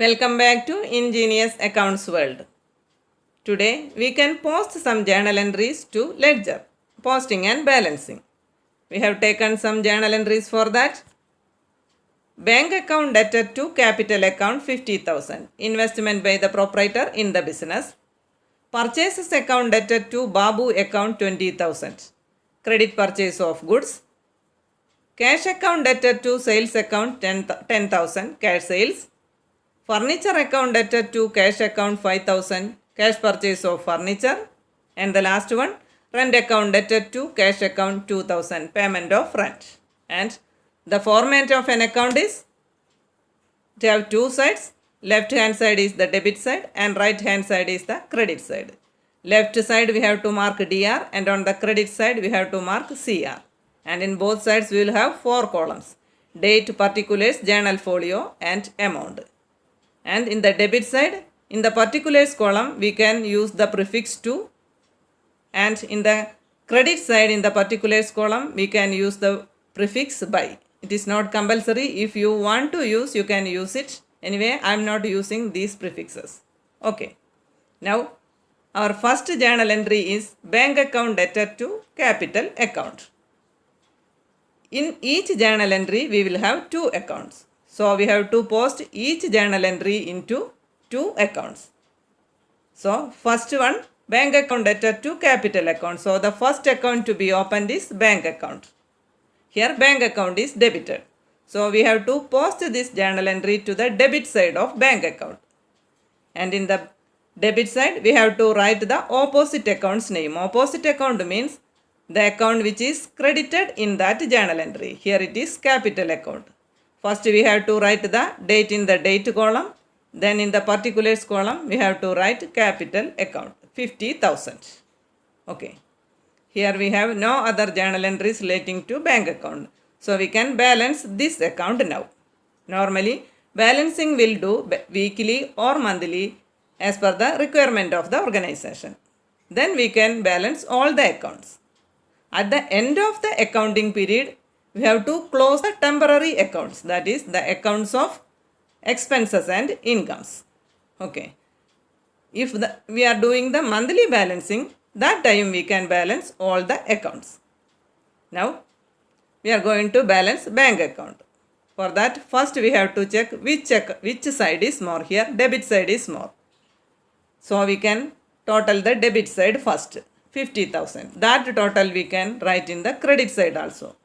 Welcome back to Ingenious Accounts World. Today we can post some journal entries to Ledger, posting and balancing. We have taken some journal entries for that. Bank account debtor to capital account 50,000. Investment by the proprietor in the business. Purchases account debtor to Babu account 20,000. Credit purchase of goods. Cash account debtor to sales account 10,000. Cash sales. Furniture account debtor to cash account 5,000, cash purchase of furniture. And the last one, rent account debtor to cash account 2,000, payment of rent. And the format of an account is to have two sides. Left hand side is the debit side and right hand side is the credit side. Left side we have to mark DR and on the credit side we have to mark CR. And in both sides we will have 4 columns. Date, particulars, journal folio and amount. And in the debit side, in the particulars column, we can use the prefix to. And in the credit side, in the particulars column, we can use the prefix by. It is not compulsory. If you want to use, you can use it. Anyway, I am not using these prefixes. Okay. Now, our first journal entry is bank account debtor to capital account. In each journal entry, we will have 2 accounts. So we have to post each journal entry into 2 accounts. So first one, bank account debtor to capital account. So the first account to be opened is bank account. Here bank account is debited. So we have to post this journal entry to the debit side of bank account. And in the debit side, we have to write the opposite account's name. Opposite account means the account which is credited in that journal entry. Here it is capital account. First we have to write the date in the date column. Then in the particulars column we have to write capital account 50,000. Okay. Here we have no other journal entries relating to bank account. So we can balance this account now. Normally balancing will do weekly or monthly as per the requirement of the organization. Then we can balance all the accounts. At the end of the accounting period, we have to close the temporary accounts, that is the accounts of expenses and incomes. Okay. If we are doing the monthly balancing, that time we can balance all the accounts. Now, we are going to balance bank account. For that, first we have to check which side is more. Here, debit side is more. So, we can total the debit side first, 50,000. That total we can write in the credit side also.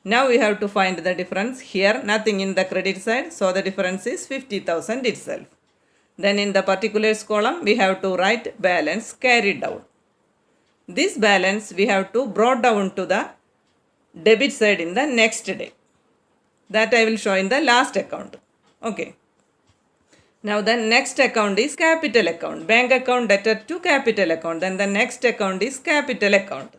Now we have to find the difference. Here nothing in the credit side, so the difference is 50,000 itself. Then in the particulars column we have to write balance carried down. This balance we have to brought down to the debit side in the next day. That I will show in the last account. Okay. Now the next account is capital account. Bank account debtor to capital account. Then the next account is capital account.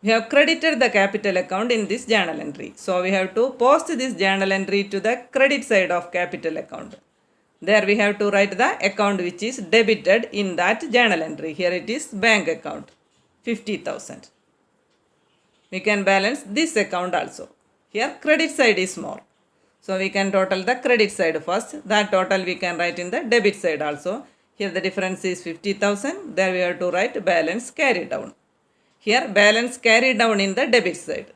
We have credited the capital account in this journal entry. So we have to post this journal entry to the credit side of capital account. There we have to write the account which is debited in that journal entry. Here it is bank account 50,000. We can balance this account also. Here credit side is more. So we can total the credit side first. That total we can write in the debit side also. Here the difference is 50,000. There we have to write balance carried down. Here balance carried down in the debit side.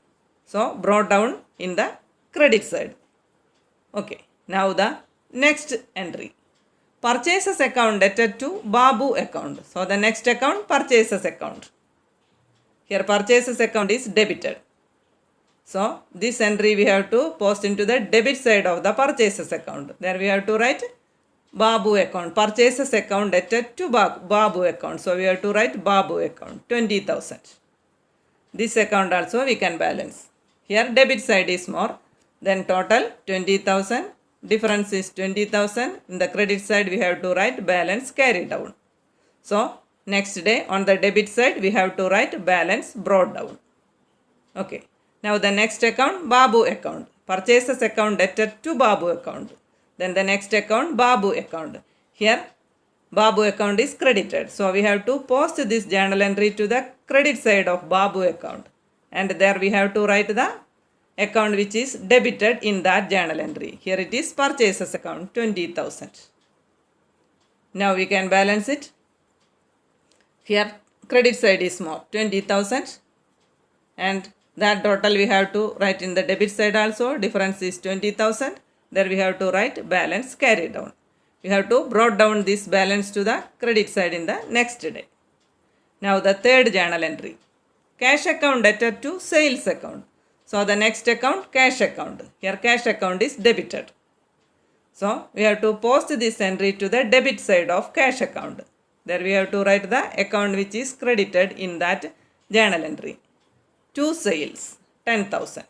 So brought down in the credit side. Okay. Now the next entry. Purchases account debtor to Babu account. So the next account, purchases account. Here purchases account is debited. So this entry we have to post into the debit side of the purchases account. There we have to write Babu account. Purchases account debtor to Babu account. So we have to write Babu account 20,000. This account also we can balance. Here debit side is more. Then total 20,000. Difference is 20,000. In the credit side we have to write balance carried down. So next day on the debit side we have to write balance brought down. Okay. Now the next account, Babu account. Purchases account debtor to Babu account. Then the next account, Babu account. Here Babu account is credited. So we have to post this journal entry to the credit side of Babu account. And there we have to write the account which is debited in that journal entry. Here it is purchases account 20,000. Now we can balance it. Here credit side is more 20,000 and that total we have to write in the debit side also. Difference is 20,000. There we have to write balance carry down. We have to brought down this balance to the credit side in the next day. Now the third journal entry. Cash account debtor to sales account. So the next account cash account. Here cash account is debited. So we have to post this entry to the debit side of cash account. There we have to write the account which is credited in that journal entry. To sales 10,000.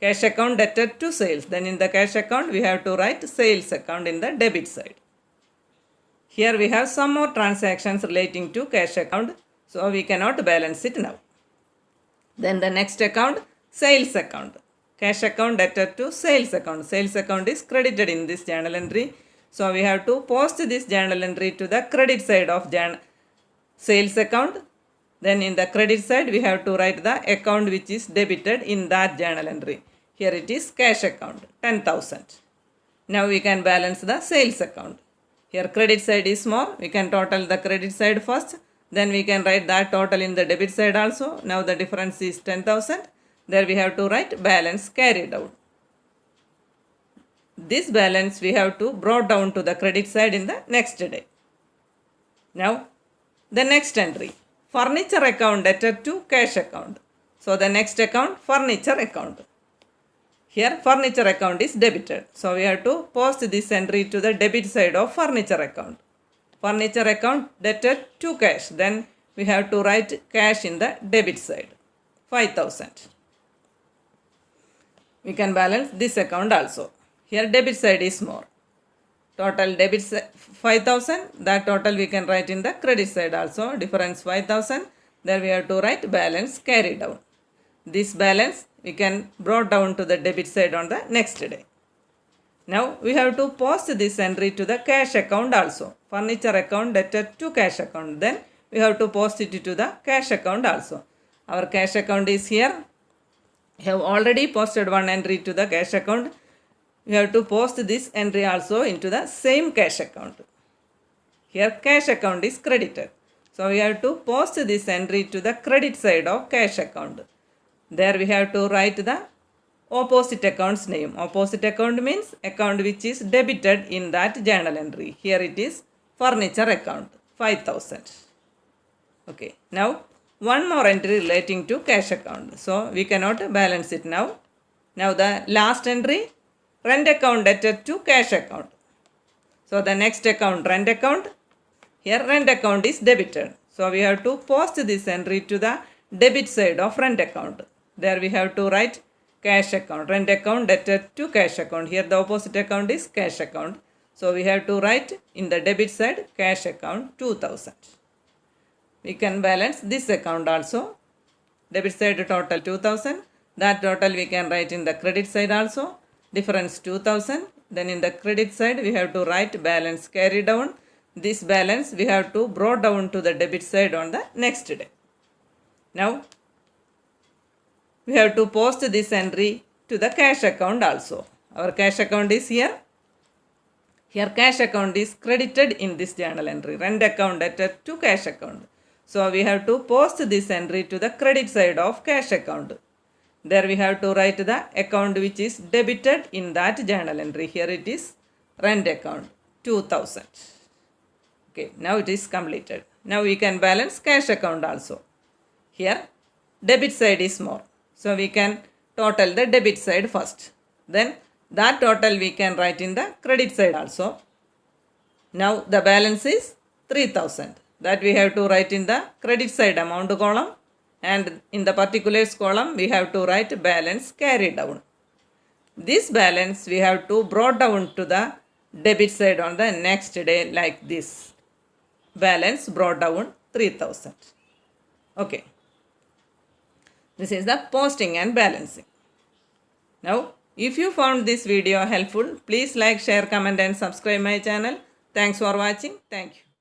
Cash account debtor to sales. Then in the cash account we have to write sales account in the debit side. Here we have some more transactions relating to cash account. So we cannot balance it now. Then the next account sales account. Cash account debtor to sales account. Sales account is credited in this journal entry. So we have to post this journal entry to the credit side of sales account. Then in the credit side we have to write the account which is debited in that journal entry. Here it is cash account 10,000. Now we can balance the sales account. Here credit side is more. We can total the credit side first. Then we can write that total in the debit side also. Now the difference is 10,000. There we have to write balance carry down. This balance we have to brought down to the credit side in the next day. Now the next entry. Furniture account debtor to cash account. So the next account furniture account. Here furniture account is debited. So we have to post this entry to the debit side of furniture account. Furniture account debtor to cash. Then we have to write cash in the debit side. 5,000. We can balance this account also. Here debit side is more. Total debit 5,000. That total we can write in the credit side also. Difference 5,000. There we have to write balance carry down. This balance we can brought down to the debit side on the next day. Now we have to post this entry to the cash account also. Furniture account debtor to cash account. Then we have to post it to the cash account also. Our cash account is here. We have already posted one entry to the cash account. We have to post this entry also into the same cash account. Here cash account is credited. So we have to post this entry to the credit side of cash account. There we have to write the opposite account's name. Opposite account means account which is debited in that journal entry. Here it is furniture account 5,000. Okay. Now one more entry relating to cash account. So we cannot balance it now. Now the last entry rent account debtor to cash account. So the next account rent account. Here rent account is debited. So we have to post this entry to the debit side of rent account. There we have to write cash account. Rent account debtor to cash account. Here the opposite account is cash account. So we have to write in the debit side cash account 2,000. We can balance this account also. Debit side total 2,000. That total we can write in the credit side also. Difference 2,000. Then in the credit side we have to write balance carry down. This balance we have to brought down to the debit side on the next day. Now we have to post this entry to the cash account also. Our cash account is here. Here cash account is credited in this journal entry. Rent account debtor to cash account. So we have to post this entry to the credit side of cash account. There we have to write the account which is debited in that journal entry. Here it is rent account 2,000. Okay, now it is completed. Now we can balance cash account also. Here debit side is more. So we can total the debit side first. Then that total we can write in the credit side also. Now the balance is 3,000. That we have to write in the credit side amount column. And in the particulars column we have to write balance carry down. This balance we have to brought down to the debit side on the next day like this. Balance brought down 3,000. Okay. This is the posting and balancing. Now, if you found this video helpful, please like, share, comment and subscribe my channel. Thanks for watching. Thank you.